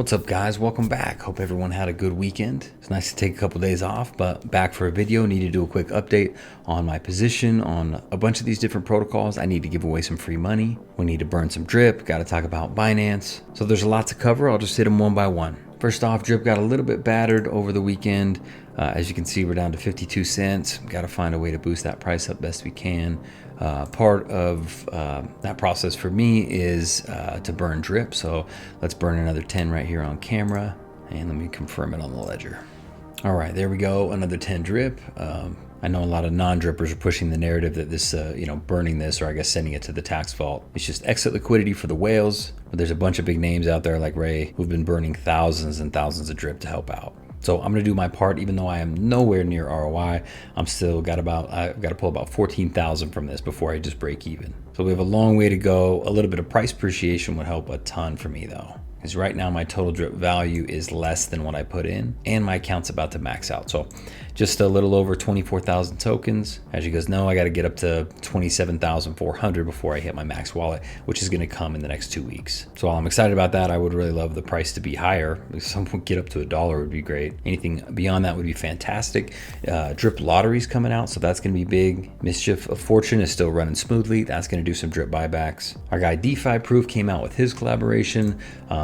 What's up, guys? Welcome back. Hope everyone had a good weekend. It's nice to take a couple days off, but back for a video. Need to do a quick update on my position on a bunch of these different protocols. I need to give away some free money. We need to burn some drip. Got to talk about Binance. So there's a lot to cover. I'll just hit them one by one. First off, drip got a little bit battered over the weekend. As you can see, we're down to 52 cents. Got to find a way to boost that price up best we can. Part of that process for me is to burn drip. So let's burn another 10 right here on camera, and let me confirm it on the ledger. All right, there we go. Another 10 drip. I know a lot of non-drippers are pushing the narrative that this, burning this, or I guess sending it to the tax vault, it's just exit liquidity for the whales. But there's a bunch of big names out there like Ray who've been burning thousands and thousands of drip to help out. So I'm gonna do my part, even though I am nowhere near ROI. I've got to pull about 14,000 from this before I just break even. So we have a long way to go. A little bit of price appreciation would help a ton for me though, because right now my total drip value is less than what I put in, and my account's about to max out. So just a little over 24,000 tokens. As you guys know, I got to get up to 27,400 before I hit my max wallet, which is going to come in the next 2 weeks. So while I'm excited about that, I would really love the price to be higher. If someone get up to $1 would be great. Anything beyond that would be fantastic. Drip lottery's coming out, so that's going to be big. Mischief of Fortune is still running smoothly. That's going to do some drip buybacks. Our guy DeFi Proof came out with his collaboration.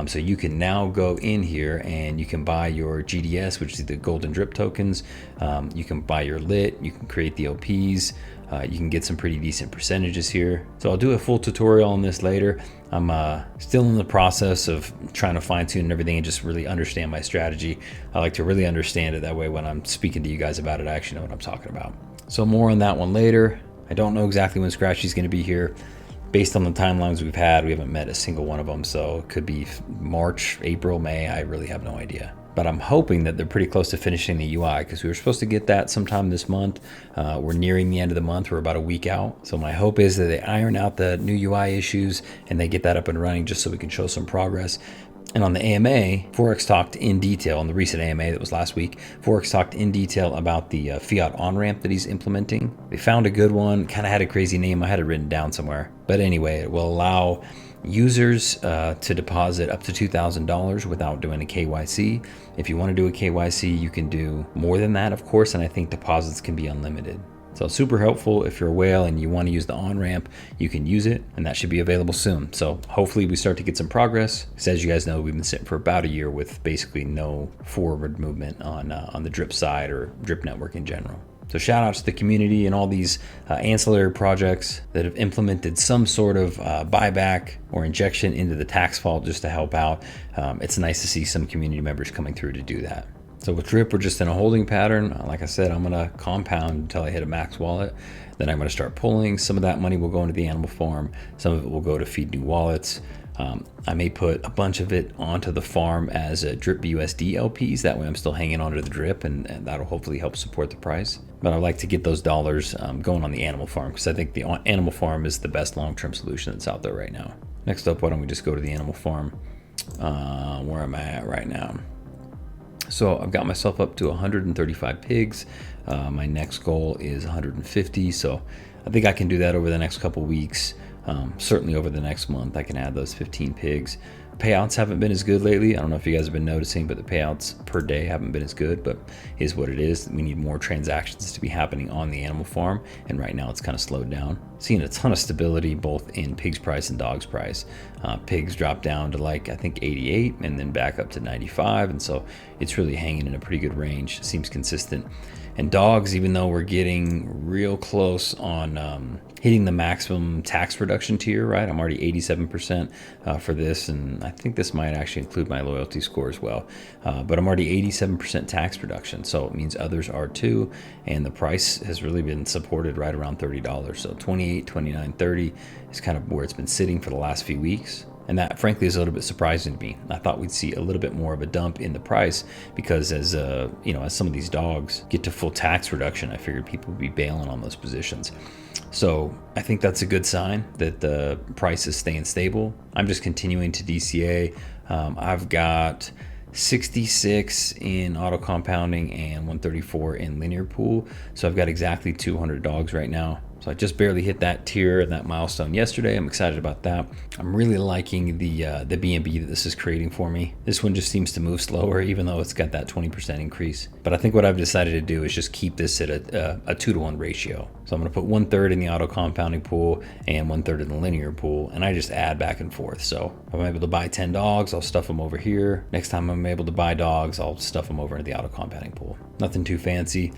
So you can now go in here and you can buy your GDS, which is the golden drip tokens. You can buy your lit, you can create the OPs, you can get some pretty decent percentages here. So I'll do a full tutorial on this later. I'm still in the process of trying to fine tune everything and just really understand my strategy. I like to really understand it, that way when I'm speaking to you guys about it, I actually know what I'm talking about. So more on that one later. I don't know exactly when Scratchy's going to be here. Based on the timelines we've had, we haven't met a single one of them, so it could be March, April, May. I really have no idea. But I'm hoping that they're pretty close to finishing the UI, because we were supposed to get that sometime this month. We're nearing the end of the month. We're about a week out. So my hope is that they iron out the new UI issues and they get that up and running just so we can show some progress. And on the AMA, Forex talked in detail, on the recent AMA that was last week, Forex talked in detail about the fiat on-ramp that he's implementing. They found a good one, kind of had a crazy name. I had it written down somewhere. But anyway, it will allow users to deposit up to $2,000 without doing a KYC. If you want to do a KYC, you can do more than that, of course, and I think deposits can be unlimited. So super helpful. If you're a whale and you want to use the on-ramp, you can use it, and that should be available soon. So hopefully we start to get some progress. Because as you guys know, we've been sitting for about a year with basically no forward movement on the drip side or drip network in general. So shout out to the community and all these ancillary projects that have implemented some sort of buyback or injection into the tax vault just to help out. It's nice to see some community members coming through to do that. So with drip, we're just in a holding pattern. Like I said, I'm gonna compound until I hit a max wallet. Then I'm gonna start pulling. Some of that money will go into the animal farm. Some of it will go to feed new wallets. I may put a bunch of it onto the farm as a drip BUSD LPs. That way I'm still hanging onto the drip, and that'll hopefully help support the price. But I'd like to get those dollars going on the animal farm, because I think the animal farm is the best long-term solution that's out there right now. Next up, why don't we just go to the animal farm, where am I at right now? So I've got myself up to 135 pigs. My next goal is 150. So I think I can do that over the next couple weeks. Certainly over the next month, I can add those 15 pigs. Payouts haven't been as good lately. I don't know if you guys have been noticing, but the payouts per day haven't been as good, but is what it is. We need more transactions to be happening on the animal farm, and right now it's kind of slowed down. Seeing a ton of stability both in pigs price and dogs price. Pigs dropped down to I think 88 and then back up to 95, and so it's really hanging in a pretty good range. Seems consistent. And dogs, even though we're getting real close on hitting the maximum tax reduction tier, right? I'm already 87% for this, and I think this might actually include my loyalty score as well. But I'm already 87% tax reduction, so it means others are too, and the price has really been supported right around $30. So 28, 29, 30 is kind of where it's been sitting for the last few weeks. And that frankly is a little bit surprising to me. I thought we'd see a little bit more of a dump in the price, because as some of these dogs get to full tax reduction, I figured people would be bailing on those positions. So I think that's a good sign that the price is staying stable. I'm just continuing to DCA. I've got 66 in auto compounding and 134 in linear pool. So I've got exactly 200 dogs right now. So So I just barely hit that tier and that milestone yesterday. I'm excited about that. I'm really liking the BNB that this is creating for me. This one just seems to move slower, even though it's got that 20% increase. But I think what I've decided to do is just keep this at a 2-to-1 ratio. So I'm going to put 1/3 in the auto compounding pool and 1/3 in the linear pool, and I just add back and forth. So if I'm able to buy 10 dogs, I'll stuff them over here. Next time I'm able to buy dogs, I'll stuff them over into the auto compounding pool. Nothing too fancy.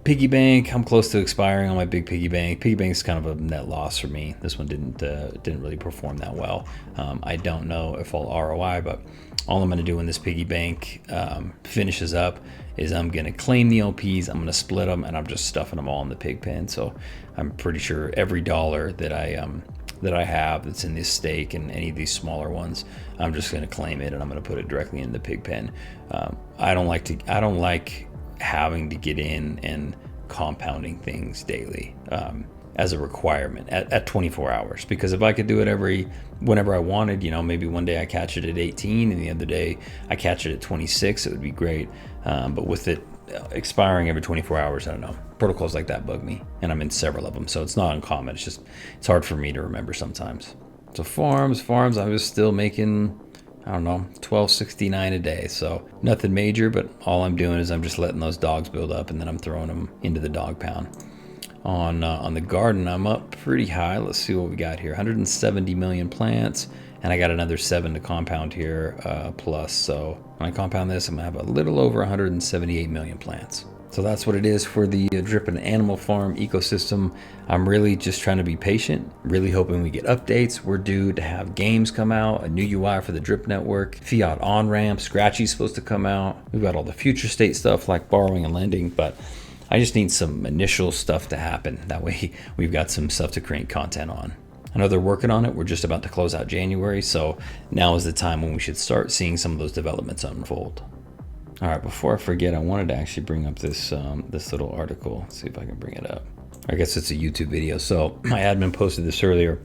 Piggy bank, I'm close to expiring on my big piggy bank. Piggy bank is kind of a net loss for me. This one didn't really perform that well. I don't know if I'll ROI, but all I'm going to do when this piggy bank finishes up is I'm going to claim the LPs, I'm going to split them, and I'm just stuffing them all in the pig pen. So I'm pretty sure every dollar that I have that's in this stake and any of these smaller ones, I'm just going to claim it and I'm going to put it directly in the pig pen. I don't like having to get in and compounding things daily as a requirement at 24 hours, because if I could do it whenever I wanted, maybe one day I catch it at 18 and the other day I catch it at 26, it would be great. But with it expiring every 24 hours, I don't know, protocols like that bug me, and I'm in several of them, so it's not uncommon. It's hard for me to remember sometimes. So farms, I was still making, I don't know, $12.69 a day. So nothing major, but all I'm doing is I'm just letting those dogs build up and then I'm throwing them into the dog pound. On the garden, I'm up pretty high. Let's see what we got here. 170 million plants, and I got another 7 to compound here plus. So when I compound this, I'm gonna have a little over 178 million plants. So that's what it is for the drip and animal farm ecosystem. I'm really just trying to be patient, really hoping we get updates. We're due to have games come out, a new UI for the drip network, fiat on-ramp, Scratchy's supposed to come out. We've got all the future state stuff like borrowing and lending, but I just need some initial stuff to happen. That way we've got some stuff to create content on. I know they're working on it. We're just about to close out January, so now is the time when we should start seeing some of those developments unfold. All right, before I forget, I wanted to actually bring up this little article. Let's see if I can bring it up. I guess it's a YouTube video. So my admin posted this earlier,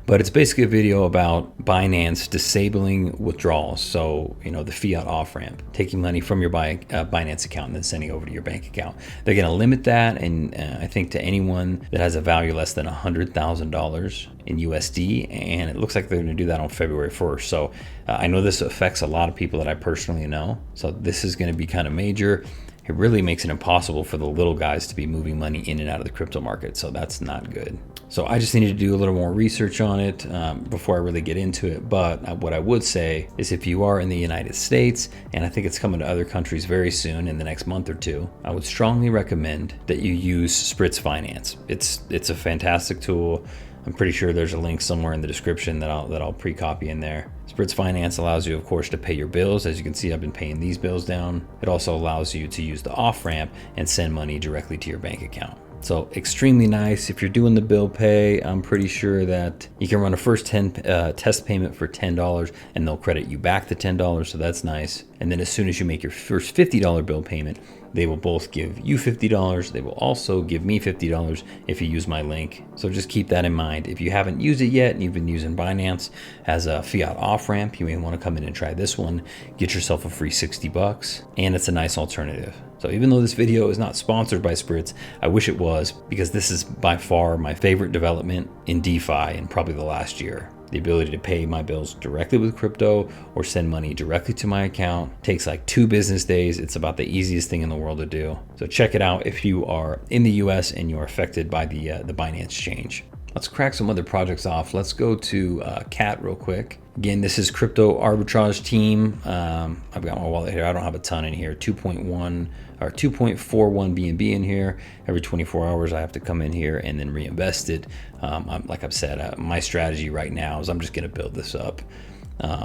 but it's basically a video about Binance disabling withdrawals. So, the fiat off ramp, taking money from your Binance account and then sending over to your bank account. They're going to limit that, and I think to anyone that has a value less than $100,000 in USD, and it looks like they're going to do that on February 1st. So I know this affects a lot of people that I personally know. So this is going to be kind of major. It really makes it impossible for the little guys to be moving money in and out of the crypto market. So that's not good. So I just needed to do a little more research on it before I really get into it. But what I would say is if you are in the United States, and I think it's coming to other countries very soon in the next month or two, I would strongly recommend that you use Spritz Finance. It's a fantastic tool. I'm pretty sure there's a link somewhere in the description that I'll pre-copy in there. Spritz Finance allows you, of course, to pay your bills. As you can see, I've been paying these bills down. It also allows you to use the off-ramp and send money directly to your bank account. So extremely nice. If you're doing the bill pay, I'm pretty sure that you can run a first test payment for $10 and they'll credit you back the $10. So that's nice. And then as soon as you make your first $50 bill payment, they will both give you $50. They will also give me $50 if you use my link. So just keep that in mind. If you haven't used it yet and you've been using Binance as a fiat off ramp, you may want to come in and try this one. Get yourself a free $60, and it's a nice alternative. So even though this video is not sponsored by Spritz, I wish it was, because this is by far my favorite development in DeFi in probably the last year. The ability to pay my bills directly with crypto or send money directly to my account takes like 2 business days. It's about the easiest thing in the world to do. So check it out if you are in the US and you're affected by the Binance change. Let's crack some other projects off. Let's go to Cat real quick. Again, this is crypto arbitrage team. I've got my wallet here. I don't have a ton in here. 2.1 or 2.41 BNB in here. Every 24 hours, I have to come in here and then reinvest it. Like I've said, my strategy right now is I'm just going to build this up.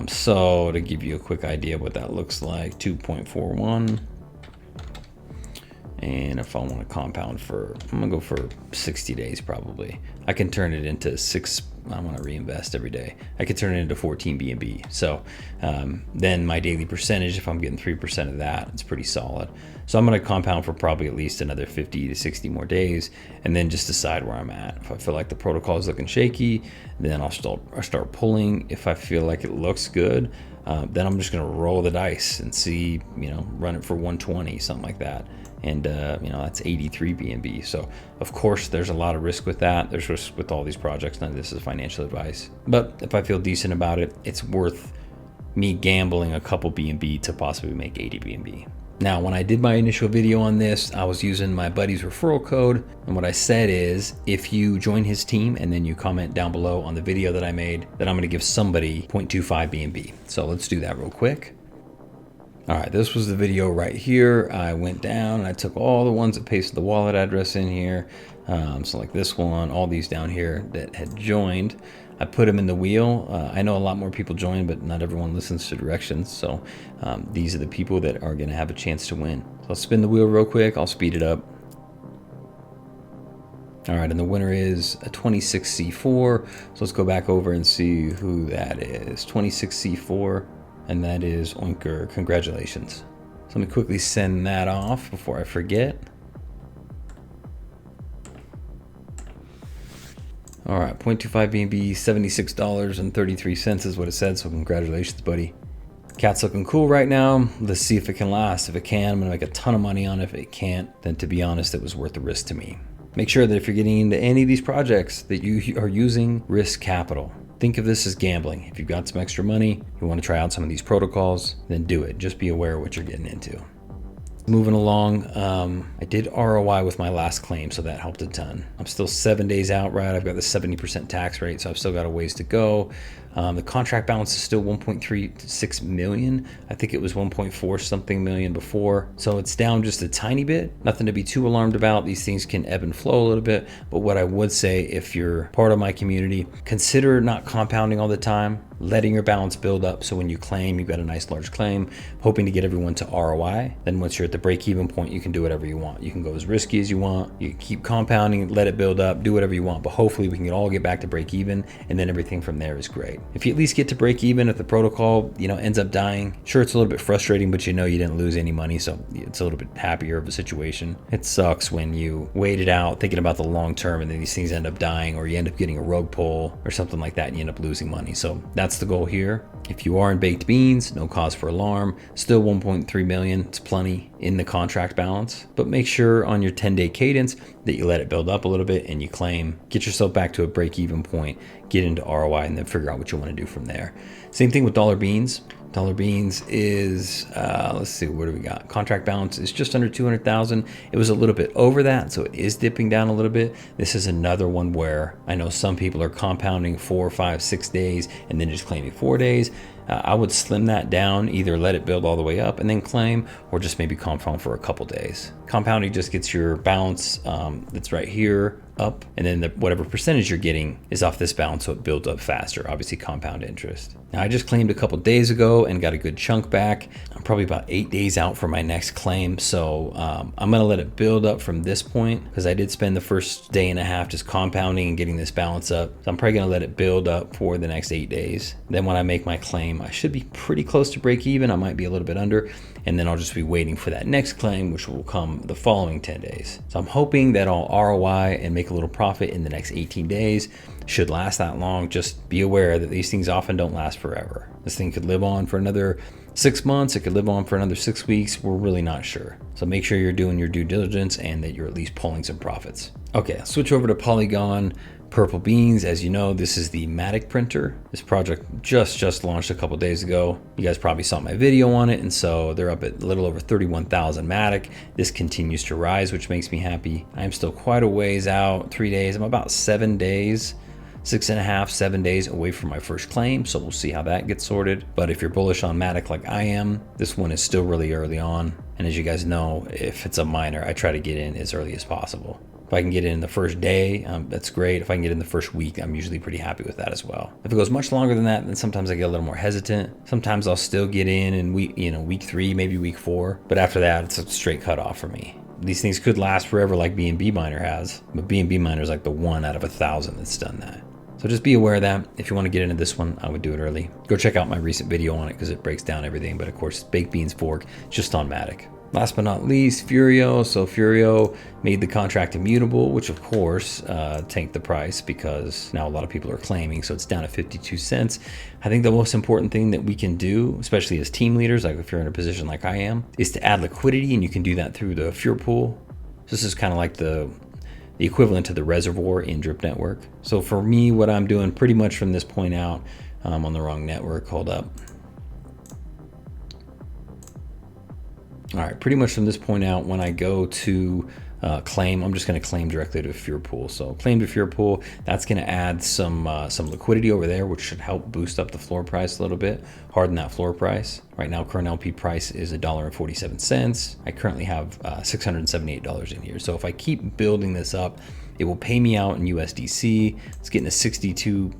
So to give you a quick idea of what that looks like, 2.41. And if I want to compound I'm gonna go for 60 days probably. I can turn it into 6. I want to reinvest every day. I could turn it into 14 BNB. So then my daily percentage, if I'm getting 3% of that, it's pretty solid. So I'm going to compound for probably at least another 50 to 60 more days, and then just decide where I'm at. If I feel like the protocol is looking shaky, then I'll start pulling. If I feel like it looks good, then I'm just going to roll the dice and see, run it for 120, something like that. and you know, that's 83 BNB. So of course there's a lot of risk with that. There's risk with all these projects. None of this is financial advice, but if I feel decent about it, it's worth me gambling a couple BNB to possibly make 80 BNB. Now, when I did my initial video on this, I was using my buddy's referral code. And what I said is, if you join his team and then you comment down below on the video that I made, then I'm gonna give somebody 0.25 BNB. So let's do that real quick. All right, this was the video right here. I went down and I took all the ones that pasted the wallet address in here. So like this one, all these down here that had joined, I put them in the wheel. I know a lot more people join, but not everyone listens to directions. So these are the people that are gonna have a chance to win. So I'll spin the wheel real quick. I'll speed it up. All right, and the winner is a 26C4. So let's go back over and see who that is. 26C4, and that is Oinker. Congratulations. So let me quickly send that off before I forget. All right, 0.25 BNB, $76.33 is what it said, so congratulations, buddy. Cat's looking cool right now. Let's see if it can last. If it can, I'm gonna make a ton of money on it. If it can't, then to be honest, it was worth the risk to me. Make sure that if you're getting into any of these projects that you are using risk capital. Think of this as gambling. If you've got some extra money, you wanna try out some of these protocols, then do it. Just be aware of what you're getting into. Moving along, I did ROI with my last claim, so that helped a ton. I'm still 7 days out, right? I've got the 70% tax rate, so I've still got a ways to go. The contract balance is still 1.36 million. I think it was 1.4 something million before. So it's down just a tiny bit. Nothing to be too alarmed about. These things can ebb and flow a little bit. But what I would say, if you're part of my community, consider not compounding all the time, letting your balance build up. So when you claim, you've got a nice large claim, hoping to get everyone to ROI. Then once you're at the break-even point, you can do whatever you want. You can go as risky as you want. You can keep compounding, let it build up, do whatever you want. But hopefully we can all get back to break-even, and then everything from there is great. If you at least get to break even, if the protocol, you know, ends up dying, sure, it's a little bit frustrating, but you know you didn't lose any money, so it's a little bit happier of a situation. It sucks when you wait it out thinking about the long term and then these things end up dying, or you end up getting a rogue pull or something like that and you end up losing money. So that's the goal here. If you are in baked beans, no cause for alarm. Still 1.3 million, it's plenty in the contract balance, but make sure on your 10-day cadence that you let it build up a little bit and you claim, get yourself back to a break-even point, get into ROI, and then figure out what you want to do from there. Same thing with dollar beans. Dollar beans is, let's see, what do we got? Contract balance is just under 200,000. It was a little bit over that, so it is dipping down a little bit. This is another one where I know some people are compounding 4, 5, 6 days and then just claiming 4 days. I would slim that down, either let it build all the way up and then claim, or just maybe compound for a couple days. Compounding just gets your balance that's right here up, and then whatever percentage you're getting is off this balance, so it builds up faster, obviously compound interest. Now, I just claimed a couple days ago and got a good chunk back. I'm probably about 8 days out for my next claim, so I'm gonna let it build up from this point, because I did spend the first day and a half just compounding and getting this balance up. So I'm probably gonna let it build up for the next 8 days. Then when I make my claim, I should be pretty close to break even. I might be a little bit under, and then I'll just be waiting for that next claim, which will come the following 10 days. So I'm hoping that I'll ROI and make a little profit in the next 18 days. Should last that long. Just be aware that these things often don't last forever. This thing could live on for another 6 months. It could live on for another 6 weeks. We're really not sure. So make sure you're doing your due diligence and that you're at least pulling some profits. Okay, I'll switch over to Polygon Purple Beans. As you know, this is the Matic printer. This project just launched a couple days ago. You guys probably saw my video on it, and so they're up at a little over 31,000 Matic. This continues to rise, which makes me happy. I'm still quite a ways out, 3 days. I'm about 7 days, 6.5, 7 days away from my first claim, so we'll see how that gets sorted. But if you're bullish on Matic like I am, this one is still really early on. And as you guys know, if it's a miner, I try to get in as early as possible. If I can get in the first day, that's great. If I can get in the first week, I'm usually pretty happy with that as well. If it goes much longer than that, then sometimes I get a little more hesitant. Sometimes I'll still get in week 3, maybe week 4. But after that, it's a straight cutoff for me. These things could last forever like BNB Miner has, but BNB Miner is like the 1 out of 1,000 that's done that. So just be aware of that. If you want to get into this one, I would do it early. Go check out my recent video on it because it breaks down everything. But of course, Baked Beans Fork, just on Matic. Last but not least, Furio. So Furio made the contract immutable, which of course tanked the price because now a lot of people are claiming, so it's down to 52 cents. I think the most important thing that we can do, especially as team leaders, like if you're in a position like I am, is to add liquidity, and you can do that through the Furio pool. This is kind of like the equivalent to the reservoir in Drip Network. So for me, what I'm doing pretty much from this point out, on the wrong network, hold up. All right, pretty much from this point out, when I go to claim, I'm just going to claim directly to Furio pool. So claim to Furio pool, that's going to add some liquidity over there, which should help boost up the floor price a little bit, harden that floor price. Right now, current LP price is $1.47. I currently have $678 in here. So if I keep building this up, it will pay me out in USDC. It's getting a 62%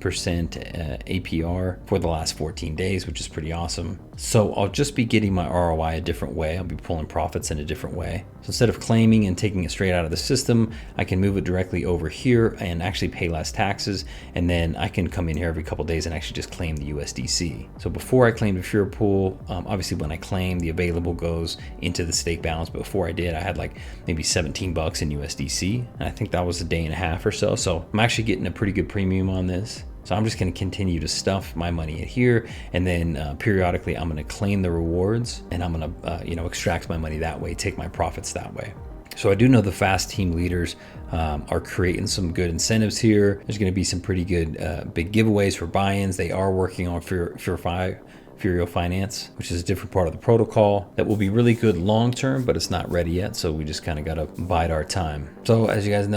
APR for the last 14 days, which is pretty awesome. So I'll just be getting my ROI a different way. I'll be pulling profits in a different way. So instead of claiming and taking it straight out of the system, I can move it directly over here and actually pay less taxes. And then I can come in here every couple of days and actually just claim the USDC. So before I claimed the Furio pool, obviously when I claim, the available goes into the stake balance. But before I did, I had like maybe 17 bucks in USDC. And I think that was a day and a half or so. So I'm actually getting a pretty good premium on this. So I'm just going to continue to stuff my money in here, and then periodically I'm going to claim the rewards, and I'm going to extract my money that way, take my profits that way. So I do know the fast team leaders are creating some good incentives here. There's going to be some pretty good big giveaways for buy-ins. They are working on Furio Finance, which is a different part of the protocol that will be really good long term, but it's not ready yet. So we just kind of got to bide our time. So as you guys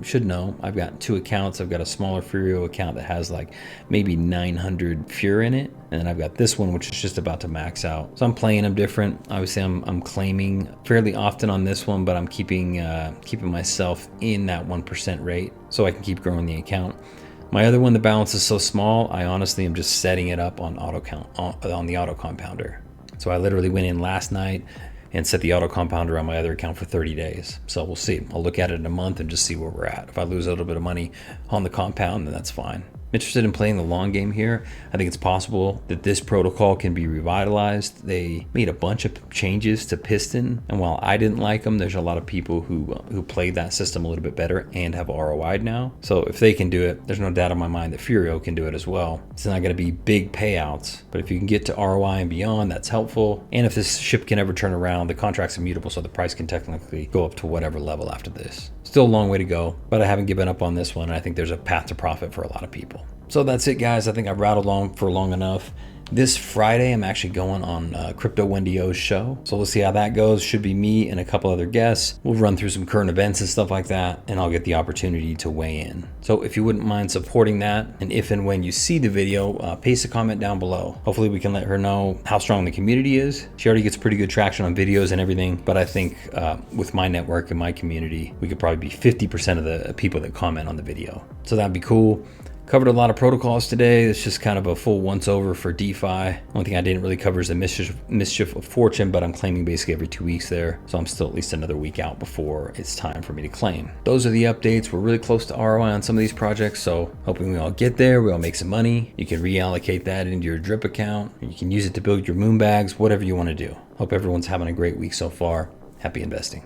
should know, I've got two accounts. I've got a smaller Furio account that has like maybe 900 Furio in it. And then I've got this one, which is just about to max out. So I'm playing them different. Obviously I'm claiming fairly often on this one, but I'm keeping myself in that 1% rate so I can keep growing the account. My other one, the balance is so small, I honestly am just setting it up on on the auto compounder. So I literally went in last night and set the auto compounder on my other account for 30 days. So we'll see. I'll look at it in a month and just see where we're at. If I lose a little bit of money on the compound, then that's fine. Interested in playing the long game here. I think it's possible that this protocol can be revitalized. They made a bunch of changes to Piston, and while I didn't like them, there's a lot of people who played that system a little bit better and have ROI'd now. So if they can do it, there's no doubt in my mind that Furio can do it as well. It's not going to be big payouts, but if you can get to ROI and beyond, that's helpful. And if this ship can ever turn around, the contract's immutable, so the price can technically go up to whatever level after this. Still a long way to go, but I haven't given up on this one. And I think there's a path to profit for a lot of people. So that's it, guys. I think I've rattled on for long enough. This Friday, I'm actually going on Crypto Wendy O's show. So we'll see how that goes. Should be me and a couple other guests. We'll run through some current events and stuff like that, and I'll get the opportunity to weigh in. So if you wouldn't mind supporting that, and if and when you see the video, paste a comment down below. Hopefully we can let her know how strong the community is. She already gets pretty good traction on videos and everything, but I think with my network and my community, we could probably be 50% of the people that comment on the video. So that'd be cool. Covered a lot of protocols today. It's just kind of a full once over for DeFi. One thing I didn't really cover is the Mischief of Fortune, but I'm claiming basically every 2 weeks there. So I'm still at least another week out before it's time for me to claim. Those are the updates. We're really close to ROI on some of these projects. So hoping we all get there. We all make some money. You can reallocate that into your drip account. You can use it to build your moon bags, whatever you want to do. Hope everyone's having a great week so far. Happy investing.